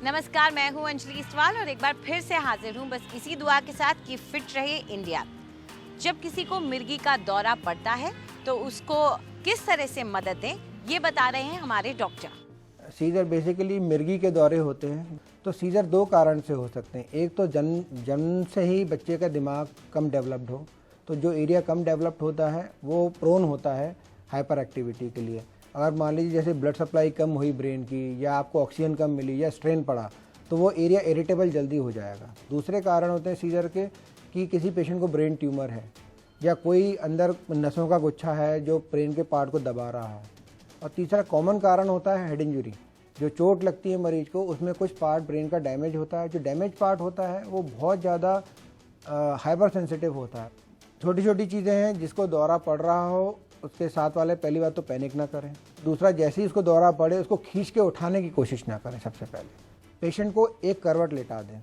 नमस्कार, मैं हूं अंजलि इस्टवाल और एक बार फिर से हाजिर हूं बस इसी दुआ के साथ कि फिट रहे इंडिया। जब किसी को मिर्गी का दौरा पड़ता है तो उसको किस तरह से मदद दें, ये बता रहे हैं हमारे डॉक्टर। सीजर बेसिकली मिर्गी के दौरे होते हैं। तो सीजर दो कारण से हो सकते हैं। एक तो जन्म से ही बच्चे का दिमाग कम डेवलप्ड हो, तो जो एरिया कम डेवलप्ड होता है वो प्रोन होता है हाइपर एक्टिविटी के लिए। अगर मान लीजिए जैसे ब्लड सप्लाई कम हुई ब्रेन की, या आपको ऑक्सीजन कम मिली या स्ट्रेन पड़ा, तो वो एरिया इरिटेबल जल्दी हो जाएगा। दूसरे कारण होते हैं सीजर के कि किसी पेशेंट को ब्रेन ट्यूमर है या कोई अंदर नसों का गुच्छा है जो ब्रेन के पार्ट को दबा रहा है। और तीसरा कॉमन कारण होता है हेड इंजरी। जो चोट लगती है मरीज को, उसमें कुछ पार्ट ब्रेन का डैमेज होता है। जो डैमेज पार्ट होता है वो बहुत ज़्यादा हाइपर सेंसिटिव होता है। छोटी छोटी चीज़ें हैं, जिसको दौरा पड़ रहा हो उसके साथ वाले पहली बात तो पैनिक ना करें। दूसरा, जैसे ही उसको दौरा पड़े उसको खींच के उठाने की कोशिश ना करें। सबसे पहले पेशेंट को एक करवट लेटा दें।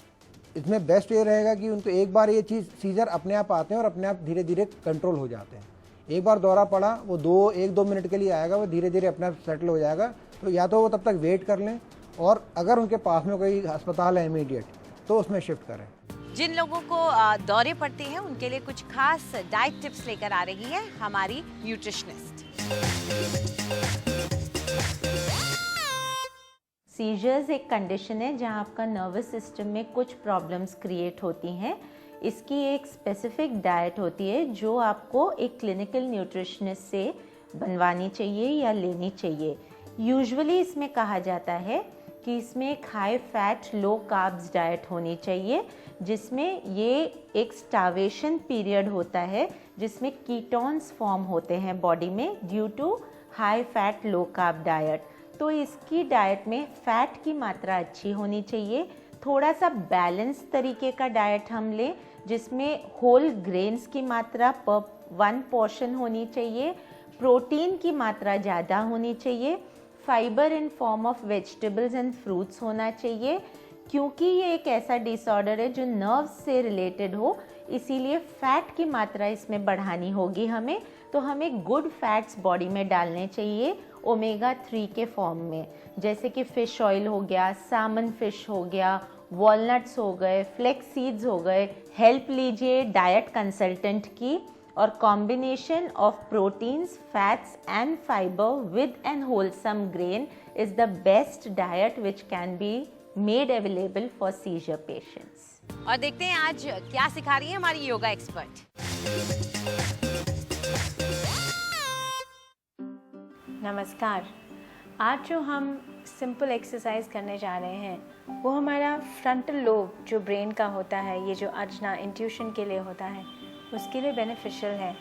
इसमें बेस्ट ये रहेगा कि उनको एक बार ये चीज़ सीजर अपने आप आते हैं और अपने आप धीरे धीरे कंट्रोल हो जाते हैं। एक बार दौरा पड़ा वो 1-2 मिनट के लिए आएगा, वो धीरे धीरे अपने आप सेटल हो जाएगा। तो या तो वो तब तक वेट कर लें, और अगर उनके पास में कोई अस्पताल है इमीडिएट तो उसमें शिफ्ट करें। जिन लोगों को दौरे पड़ते हैं उनके लिए कुछ खास डाइट टिप्स लेकर आ रही है हमारी न्यूट्रिशनिस्ट। सीजर्स एक कंडीशन है जहां आपका नर्वस सिस्टम में कुछ प्रॉब्लम्स क्रिएट होती हैं। इसकी एक स्पेसिफिक डाइट होती है जो आपको एक क्लिनिकल न्यूट्रिशनिस्ट से बनवानी चाहिए या लेनी चाहिए। यूजुअली इसमें कहा जाता है कि इसमें एक high fat low carbs diet होनी चाहिए, जिसमें ये एक स्टार्वेशन पीरियड होता है जिसमें कीटोन्स फॉर्म होते हैं बॉडी में due to high fat low carb diet. तो इसकी डाइट में फैट की मात्रा अच्छी होनी चाहिए। थोड़ा सा बैलेंस तरीके का डाइट हम लें जिसमें होल ग्रेन्स की मात्रा पर 1 पोर्शन होनी चाहिए, प्रोटीन की मात्रा ज़्यादा होनी चाहिए, fibre in form of vegetables and fruits होना चाहिए। क्योंकि ये एक ऐसा डिसऑर्डर है जो नर्व्स से रिलेटेड हो, इसीलिए फैट की मात्रा इसमें बढ़ानी होगी हमें। तो हमें गुड फैट्स बॉडी में डालने चाहिए ओमेगा 3 के फॉर्म में, जैसे कि फ़िश ऑयल हो गया, सामन फिश हो गया, वॉलनट्स हो गए, फ्लेक्स सीड्स हो गए। हेल्प लीजिए डाइट कंसल्टेंट की, और combination of proteins, fats and fibre with an wholesome grain is the best diet which can be made available for seizure patients. और देखते हैं आज क्या सिखा रही है हमारी योगा एक्सपर्ट। नमस्कार। आज जो हम सिंपल एक्सरसाइज करने जा रहे हैं वो हमारा फ्रंटल लोब जो ब्रेन का होता है, ये जो अर्जना इंट्यूशन के लिए होता है, उसके लिए बेनिफिशियल है।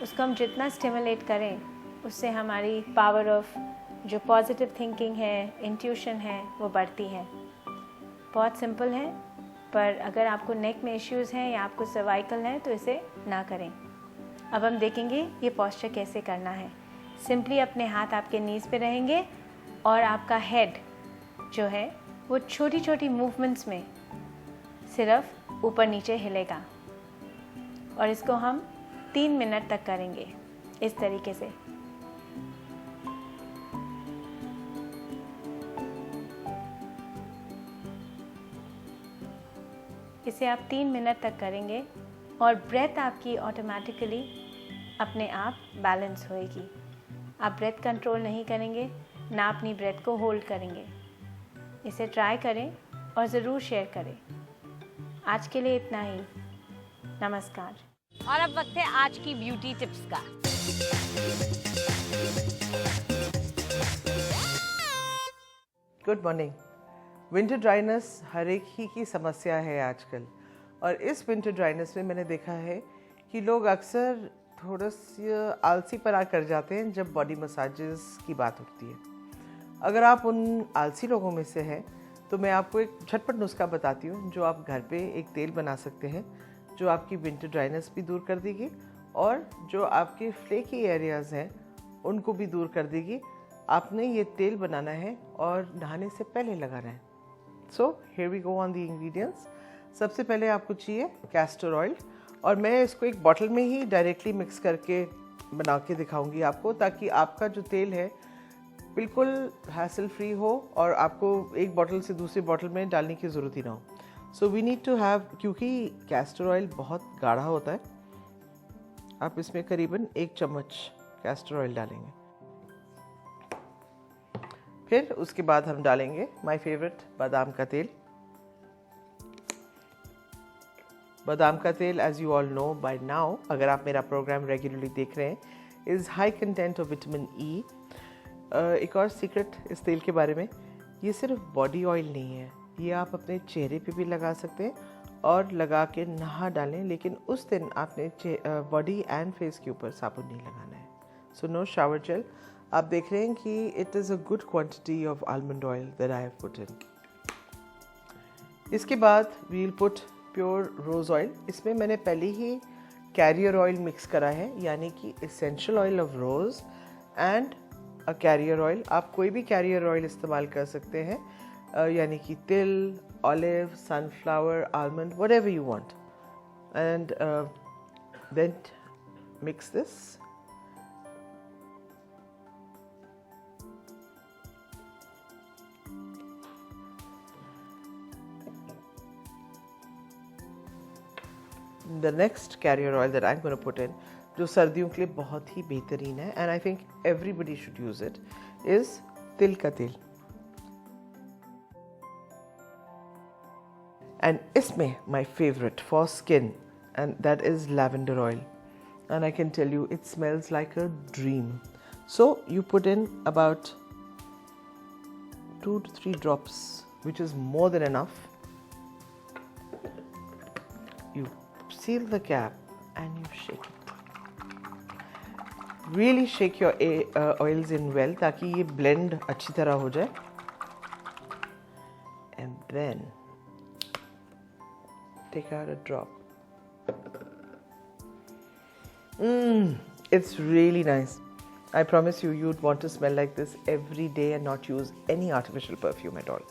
उसको हम जितना स्टिमुलेट करें उससे हमारी पावर ऑफ जो पॉजिटिव थिंकिंग है, इंट्यूशन है, वो बढ़ती है। बहुत सिंपल है, पर अगर आपको नेक में इश्यूज़ हैं या आपको सर्वाइकल है तो इसे ना करें। अब हम देखेंगे ये पोस्चर कैसे करना है। सिंपली अपने हाथ आपके नीज़ पे रहेंगे और आपका हेड जो है वो छोटी छोटी मूवमेंट्स में सिर्फ ऊपर नीचे हिलेगा, और इसको हम 3 मिनट तक करेंगे इस तरीके से। इसे आप 3 मिनट तक करेंगे और ब्रेथ आपकी ऑटोमेटिकली अपने आप बैलेंस होएगी। आप ब्रेथ कंट्रोल नहीं करेंगे, ना अपनी ब्रेथ को होल्ड करेंगे। इसे ट्राई करें और ज़रूर शेयर करें। आज के लिए इतना ही। नमस्कार। और अब वक्त है आज की ब्यूटी टिप्स का। Good morning. विंटर ड्राइनेस हर एक ही की समस्या है आजकल, और इस विंटर ड्राइनेस में मैंने देखा है कि लोग अक्सर थोड़ा सा आलसीपना कर जाते हैं जब बॉडी मसाजेस की बात उठती है। अगर आप उन आलसी लोगों में से हैं तो मैं आपको एक झटपट नुस्खा बताती हूँ जो आप घर पे एक तेल बना सकते हैं, जो आपकी विंटर ड्राइनेस भी दूर कर देगी और जो आपके फ्लेकी एरियाज़ हैं उनको भी दूर कर देगी। आपने ये तेल बनाना है और नहाने से पहले लगाना है। So here we go on the ingredients. सबसे पहले आपको चाहिए कैस्टर ऑयल, और मैं इसको एक बॉटल में ही डायरेक्टली मिक्स करके बना के दिखाऊंगी आपको, ताकि आपका जो तेल है बिल्कुल हैसल फ्री हो और आपको एक बॉटल से दूसरी बॉटल में डालने की ज़रूरत ही ना हो. So we need to have, क्योंकि कैस्टर ऑयल बहुत गाढ़ा होता है, आप इसमें करीबन 1 चम्मच कैस्टर ऑयल डालेंगे. फिर उसके बाद हम डालेंगे माय फेवरेट बादाम का तेल. बादाम का तेल, as you all know by now, अगर आप मेरा प्रोग्राम रेगुलरली देख रहे हैं, is high content of vitamin E. एक और सीक्रेट इस तेल के बारे में, ये सिर्फ बॉडी ऑयल नहीं है, ये आप अपने चेहरे पे भी लगा सकते हैं और लगा के नहा डालें, लेकिन उस दिन आपने बॉडी एंड फेस के ऊपर साबुन नहीं लगाना है. So no shower gel. आप देख रहे हैं कि it is a good quantity of almond oil that I have put in. इसके बाद we will put pure rose oil. इसमें मैंने पहले ही कैरियर ऑयल मिक्स करा है, यानी कि essential oil of rose and a carrier oil. आप कोई भी कैरियर ऑयल इस्तेमाल कर सकते हैं, यानी कि तिल, olive, sunflower, almond, whatever you want. And then mix this. The next carrier oil that I'm going to put in, जो सर्दियों के लिए बहुत ही बेहतरीन है, and I think everybody should use it, is तिल का तेल. And इसमें my favorite for skin, and that is lavender oil. And I can tell you, it smells like a dream. So you put in about 2 to 3 drops, which is more than enough. You seal the cap and you shake it. Really shake your oils in well, ताकि ये blend अच्छी तरह हो जाए. And then take out a drop. It's really nice. I promise you, you'd want to smell like this every day and not use any artificial perfume at all.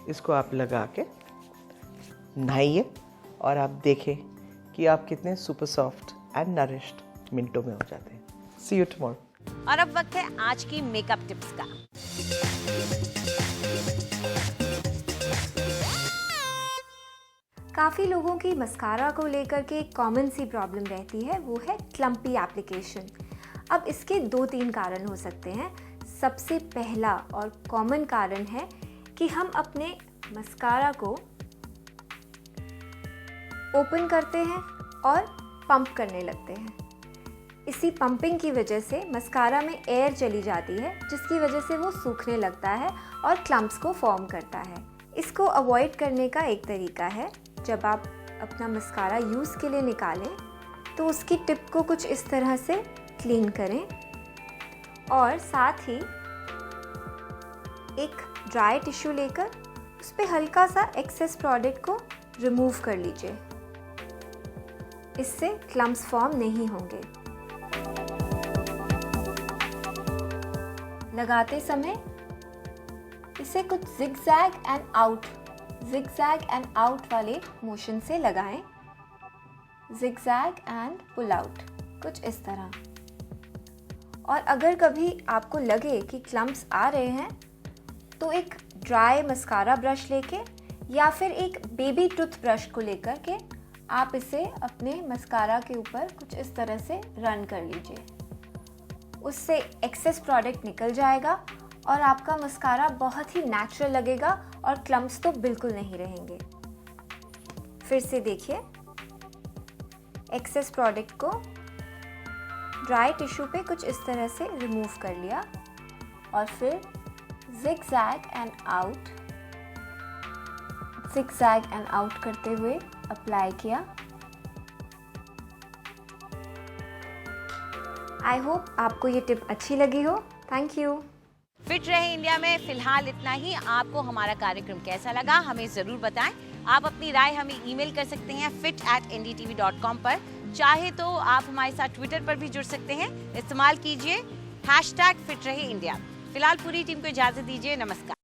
इसको आप लगा के नहाइए और आप देखें कि आप कितने सुपर सॉफ्ट एंड नरिश्ड मिनटों में हो जाते हैं. सी यू टुमारो. और अब वक्त है आज की मेकअप टिप्स का. काफ़ी लोगों की मस्कारा को लेकर के एक कॉमन सी प्रॉब्लम रहती है, वो है क्लम्पी एप्लीकेशन. अब इसके 2-3 कारण हो सकते हैं. सबसे पहला और कॉमन कारण है कि हम अपने मस्कारा को ओपन करते हैं और पंप करने लगते हैं. इसी पंपिंग की वजह से मस्कारा में एयर चली जाती है, जिसकी वजह से वो सूखने लगता है और क्लम्प्स को फॉर्म करता है. इसको अवॉइड करने का एक तरीका है, जब आप अपना मस्कारा यूज़ के लिए निकालें तो उसकी टिप को कुछ इस तरह से क्लीन करें और साथ ही एक ड्राई टिश्यू लेकर उस पर हल्का सा एक्सेस प्रोडक्ट को रिमूव कर लीजिए. इससे क्लम्प्स फॉर्म नहीं होंगे. लगाते समय इसे कुछ जिगजैग एंड आउट वाले मोशन से लगाएं. जिगजैग एंड पुल आउट, कुछ इस तरह. और अगर कभी आपको लगे कि क्लम्प्स आ रहे हैं तो एक ड्राई मस्कारा ब्रश लेके या फिर एक बेबी टूथ ब्रश को लेकर के आप इसे अपने मस्कारा के ऊपर कुछ इस तरह से रन कर लीजिए. उससे एक्सेस प्रोडक्ट निकल जाएगा और आपका मस्कारा बहुत ही नेचुरल लगेगा और क्लम्प्स तो बिल्कुल नहीं रहेंगे. फिर से देखिए, एक्सेस प्रोडक्ट को ड्राई टिश्यू पे कुछ इस तरह से रिमूव कर लिया और फिर जिगजैग एंड आउट करते हुए अप्लाई किया. आई होप आपको ये टिप अच्छी लगी हो. Thank you. फिट रहे इंडिया में फिलहाल इतना ही. आपको हमारा कार्यक्रम कैसा लगा हमें ज़रूर बताएं. आप अपनी राय हमें ईमेल कर सकते हैं fit@ndtv.com पर. चाहे तो आप हमारे साथ ट्विटर पर भी जुड़ सकते हैं. इस्तेमाल कीजिए #फिट रहे इंडिया. फिलहाल पूरी टीम को इजाज़त दीजिए. नमस्कार.